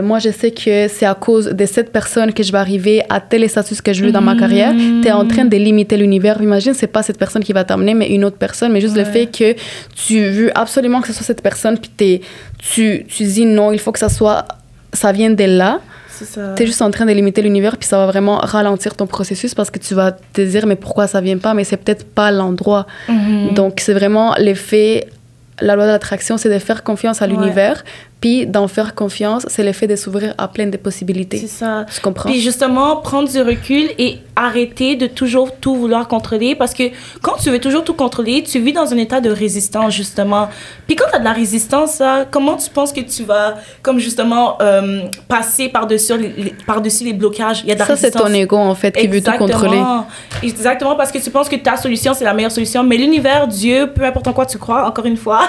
Moi, je sais que c'est à cause de cette personne que je vais arriver à tel statut que je veux dans ma carrière. » Tu es en train de limiter l'univers. Imagine, c'est pas cette personne qui va t'amener, mais une autre personne. Mais juste le fait que tu veux absolument que ce soit cette personne, puis tu dis non, il faut que ça vienne de là. Tu es juste en train de limiter l'univers, puis ça va vraiment ralentir ton processus parce que tu vas te dire, mais pourquoi ça vient pas? Mais c'est peut-être pas l'endroit. Donc, c'est vraiment l'effet, la loi de l'attraction, c'est de faire confiance à l'univers. Puis d'en faire confiance, c'est le fait de s'ouvrir à plein de possibilités. C'est ça. Tu comprends? Puis justement, prendre du recul et arrêter de toujours tout vouloir contrôler. Parce que quand tu veux toujours tout contrôler, tu vis dans un état de résistance, justement. Puis quand tu as de la résistance, là, comment tu penses que tu vas, comme justement, passer par-dessus les blocages? Il y a de la résistance. Ça, c'est ton ego, en fait, qui veut tout contrôler. Exactement, parce que tu penses que ta solution, c'est la meilleure solution. Mais l'univers, Dieu, peu importe en quoi tu crois, encore une fois,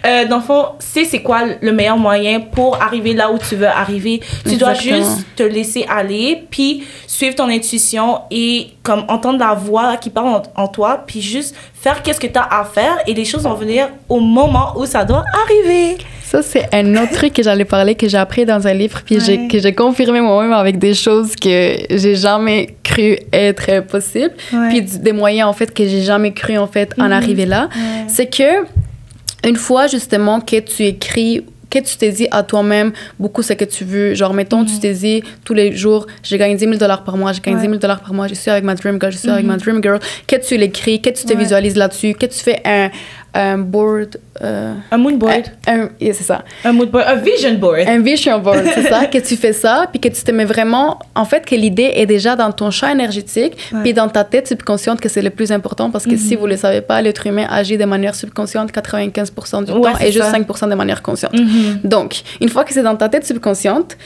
dans le fond, c'est quoi le meilleur moyen pour arriver là où tu veux arriver. Tu dois juste te laisser aller, puis suivre ton intuition et comme entendre la voix qui parle en toi, puis juste faire qu'est-ce que tu as à faire et les choses vont venir au moment où ça doit arriver. Ça, c'est un autre truc que j'allais parler, que j'ai appris dans un livre, puis que j'ai confirmé moi-même avec des choses que j'ai jamais cru être possible, puis des moyens, en fait, que j'ai jamais cru, en fait, en arriver là. C'est que une fois, justement, que tu écris, que tu t'es dit à toi-même beaucoup ce que tu veux. Genre, mettons, tu t'es dit tous les jours, je gagne 10 000 $ par mois, je gagne 10 000 $ par mois, je suis avec ma dream girl, je suis avec ma dream girl. Que tu l'écris, que tu te visualises là-dessus, que tu fais un board. Un mood board. C'est ça. Un mood board. Un vision board. Un vision board, c'est ça. Que tu fais ça, puis que tu te mets vraiment. En fait, que l'idée est déjà dans ton champ énergétique, puis dans ta tête subconsciente, que c'est le plus important, parce que si vous ne le savez pas, l'être humain agit de manière subconsciente 95% du temps et juste 5% de manière consciente. Donc, une fois que c'est dans ta tête subconsciente,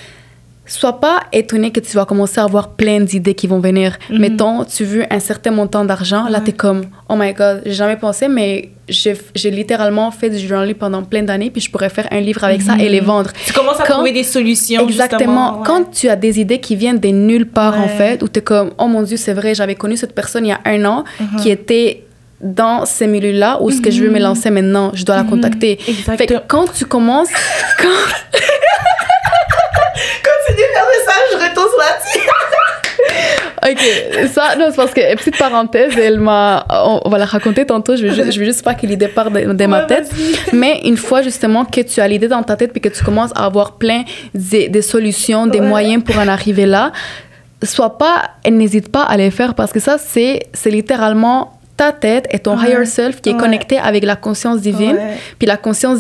sois pas étonné que tu vas commencer à avoir plein d'idées qui vont venir. Mettons, tu veux un certain montant d'argent, là, t'es comme, oh my God, j'ai jamais pensé, mais j'ai littéralement fait du journaling pendant plein d'années, puis je pourrais faire un livre avec ça et les vendre. Tu commences à trouver des solutions, exactement. Quand tu as des idées qui viennent de nulle part, en fait, où t'es comme, oh mon Dieu, c'est vrai, j'avais connu cette personne il y a 1 an qui était dans ces milieux-là, où ce que je veux me lancer maintenant, je dois la contacter. Fait que quand tu commences... Continue de faire ça, je retourne sur la OK, ça, non, c'est parce que, petite parenthèse, on va la raconter tantôt, je veux juste pas que l'idée parte de ma tête. Mais une fois, justement, que tu as l'idée dans ta tête puis que tu commences à avoir plein de solutions, des moyens pour en arriver là, n'hésite pas à les faire parce que ça, c'est littéralement ta tête et ton higher self qui est connecté avec la conscience divine. Puis la conscience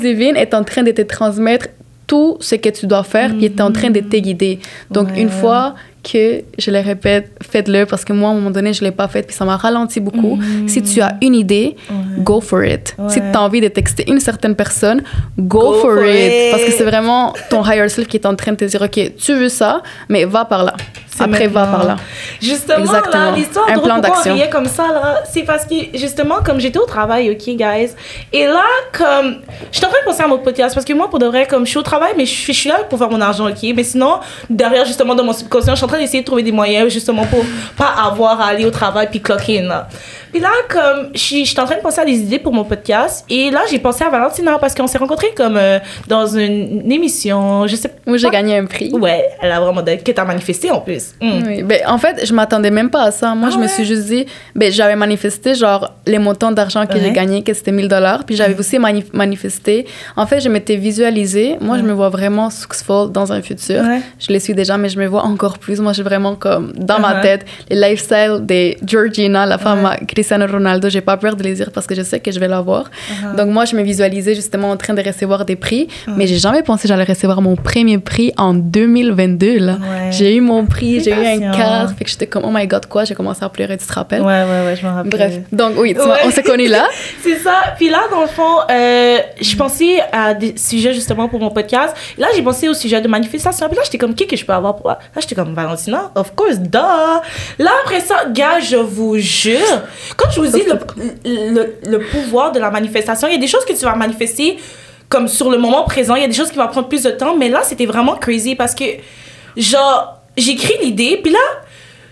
divine est en train de te transmettre tout ce que tu dois faire, puis est en train de te guider. Donc, une fois que, je le répète, faites-le, parce que moi, à un moment donné, je ne l'ai pas fait, puis ça m'a ralenti beaucoup. Si tu as une idée, go for it. Si tu as envie de texter une certaine personne, go for it. Parce que c'est vraiment ton higher self qui est en train de te dire, OK, tu veux ça, mais va par là. Après, va par là. Justement, là, l'histoire de pourquoi on riait comme ça, là, c'est parce que, justement, comme j'étais au travail, OK, guys, et là, comme, je suis en train de penser à mon podcast, parce que moi, pour de vrai, comme, je suis au travail, mais je suis là pour faire mon argent, OK, mais sinon, derrière, justement, dans mon subconscient, je suis en train d'essayer de trouver des moyens, justement, pour pas avoir à aller au travail puis clock in, là. Puis là, comme, je suis en train de penser à des idées pour mon podcast, et là, j'ai pensé à Valentina, parce qu'on s'est rencontrés, comme, dans une émission, je sais pas. Où j'ai gagné un prix. Ouais, elle a vraiment, que t'as manifesté, en plus. Oui, ben, en fait, je m'attendais même pas à ça. Moi, je me suis juste dit, ben, j'avais manifesté, genre, les montants d'argent que j'ai gagné, que c'était 1 000 $. Puis j'avais aussi manifesté. En fait, je m'étais visualisée. Moi, je me vois vraiment successful dans un futur. Je le suis déjà, mais je me vois encore plus. Moi, j'ai vraiment comme, dans ma tête, les lifestyles de Georgina, la femme à Cristiano Ronaldo. J'ai pas peur de les dire parce que je sais que je vais l'avoir. Donc, moi, je me visualisais justement en train de recevoir des prix. Mais j'ai jamais pensé que j'allais recevoir mon premier prix en 2022, là. J'ai eu mon prix, j'ai eu un cadre, fait que j'étais comme, oh my God, quoi, j'ai commencé à pleurer, tu te rappelles? Ouais, je m'en rappelle. Bref, donc oui, on s'est connus là. C'est ça. Puis là, dans le fond, je pensais à des sujets justement pour mon podcast. Là, j'ai pensé au sujet de manifestation. Puis là, j'étais comme, qui que je peux avoir pour... Là, j'étais comme, Valentina, of course, duh. Là, après ça, gars, je vous jure, Quand je vous dis le pouvoir de la manifestation, il y a des choses que tu vas manifester comme sur le moment présent, il y a des choses qui vont prendre plus de temps, mais là, c'était vraiment crazy parce que, genre, j'écris l'idée, puis là,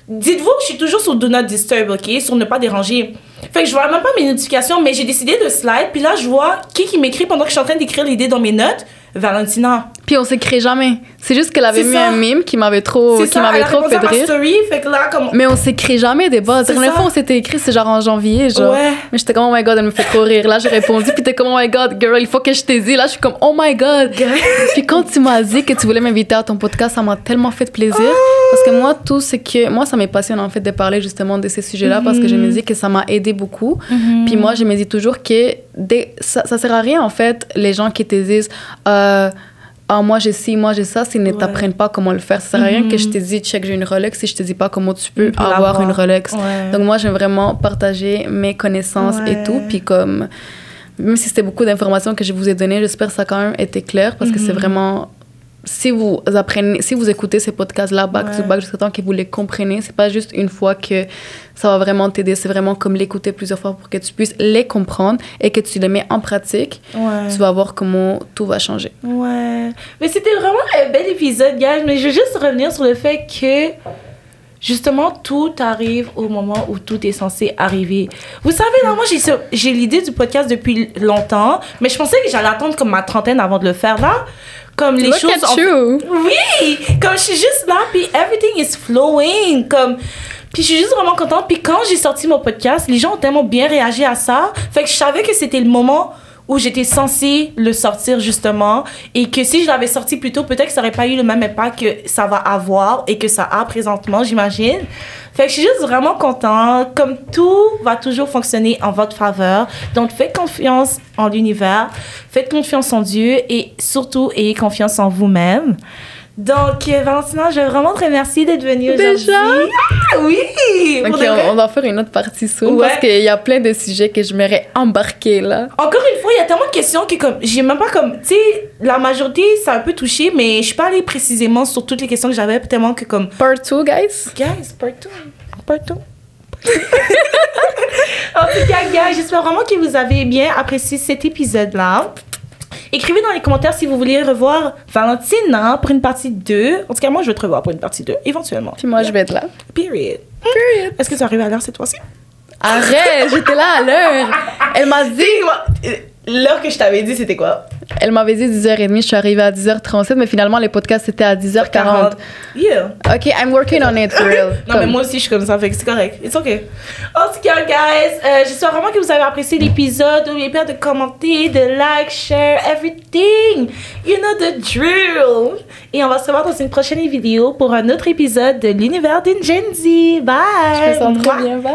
dites-vous que je suis toujours sur Do Not Disturb, OK? Sur ne pas déranger. Fait que je vois même pas mes notifications, mais j'ai décidé de slide, puis là, je vois qui m'écrit pendant que je suis en train d'écrire l'idée dans mes notes. Valentina. Puis on s'écrit jamais. C'est juste qu'elle avait mis un meme qui m'avait trop fait rire. Story, fait que là, comme... Mais on s'écrit jamais des bases. La dernière fois, on s'était écrit, c'est genre en janvier. Genre. Ouais. Mais j'étais comme, oh my god, elle me fait trop rire. Là, j'ai répondu, puis t'es comme, oh my god, girl, il faut que je t'ai dit. Là, je suis comme, oh my god. Puis quand tu m'as dit que tu voulais m'inviter à ton podcast, ça m'a tellement fait plaisir. Parce que moi, tout ce que. Moi, ça me passionne en fait de parler justement de ces sujets-là parce que je me dis que ça m'a aidé beaucoup. Puis moi, je me dis toujours que ça sert à rien en fait, les gens qui te disent, moi j'ai ci, moi j'ai ça, s'ils ne t'apprennent pas comment le faire. Ça sert à rien que je te dise, check, j'ai une Rolex, si je te dis pas comment tu peux avoir une Rolex. Donc moi, j'aime vraiment partager mes connaissances et tout. Puis comme, même si c'était beaucoup d'informations que je vous ai données, j'espère que ça a quand même été clair parce que c'est vraiment... Si vous écoutez ces podcasts-là back to back jusqu'à temps que vous les comprenez, c'est pas juste une fois que ça va vraiment t'aider, c'est vraiment comme l'écouter plusieurs fois pour que tu puisses les comprendre et que tu les mets en pratique. Tu vas voir comment tout va changer. Ouais. Mais c'était vraiment un bel épisode, guys. Mais je veux juste revenir sur le fait que justement, tout arrive au moment où tout est censé arriver. Vous savez, moi, j'ai l'idée du podcast depuis longtemps, mais je pensais que j'allais attendre comme ma trentaine avant de le faire. Là, comme les choses... Oui! Comme je suis juste là, puis everything is flowing. Comme... Puis je suis juste vraiment contente. Puis quand j'ai sorti mon podcast, les gens ont tellement bien réagi à ça. Fait que je savais que c'était le moment où j'étais censée le sortir, justement. Et que si je l'avais sorti plus tôt, peut-être que ça n'aurait pas eu le même impact que ça va avoir et que ça a présentement, j'imagine. Fait que je suis juste vraiment contente. Comme tout va toujours fonctionner en votre faveur. Donc, faites confiance en l'univers. Faites confiance en Dieu. Et surtout, ayez confiance en vous-même. Donc, Valentina, je veux vraiment te remercier d'être venue aujourd'hui. Déjà? Ah, oui! Ok, on va faire une autre partie soon parce qu'il y a plein de sujets que je m'aurais embarqué là. Encore une fois, il y a tellement de questions que comme, j'ai même pas comme... Tu sais, la majorité, ça a un peu touché, mais je suis pas allée précisément sur toutes les questions que j'avais, tellement que comme... Part 2, guys? Guys, part 2. Part 2. En tout cas, guys, j'espère vraiment que vous avez bien apprécié cet épisode-là. Écrivez dans les commentaires si vous voulez revoir Valentina pour une partie 2. En tout cas, moi, je vais te revoir pour une partie 2, éventuellement. Puis moi, je vais être là. Period. Est-ce que tu arrives à l'heure cette fois-ci? Arrête, j'étais là à l'heure. Elle m'a dit... L'heure que je t'avais dit, c'était quoi? Elle m'avait dit 10h30, je suis arrivée à 10h37, mais finalement, les podcasts, c'était à 10h40. Yeah. OK, I'm working on it, for real. Non, mais moi aussi, je suis comme ça, fait que c'est correct. It's okay. En tout cas, guys, j'espère vraiment que vous avez apprécié l'épisode. N'oubliez pas de commenter, de like, share, everything. You know the drill. Et on va se revoir dans une prochaine vidéo pour un autre épisode de l'univers d'une Gen Z. Bye! Je me sens trop bien, bye!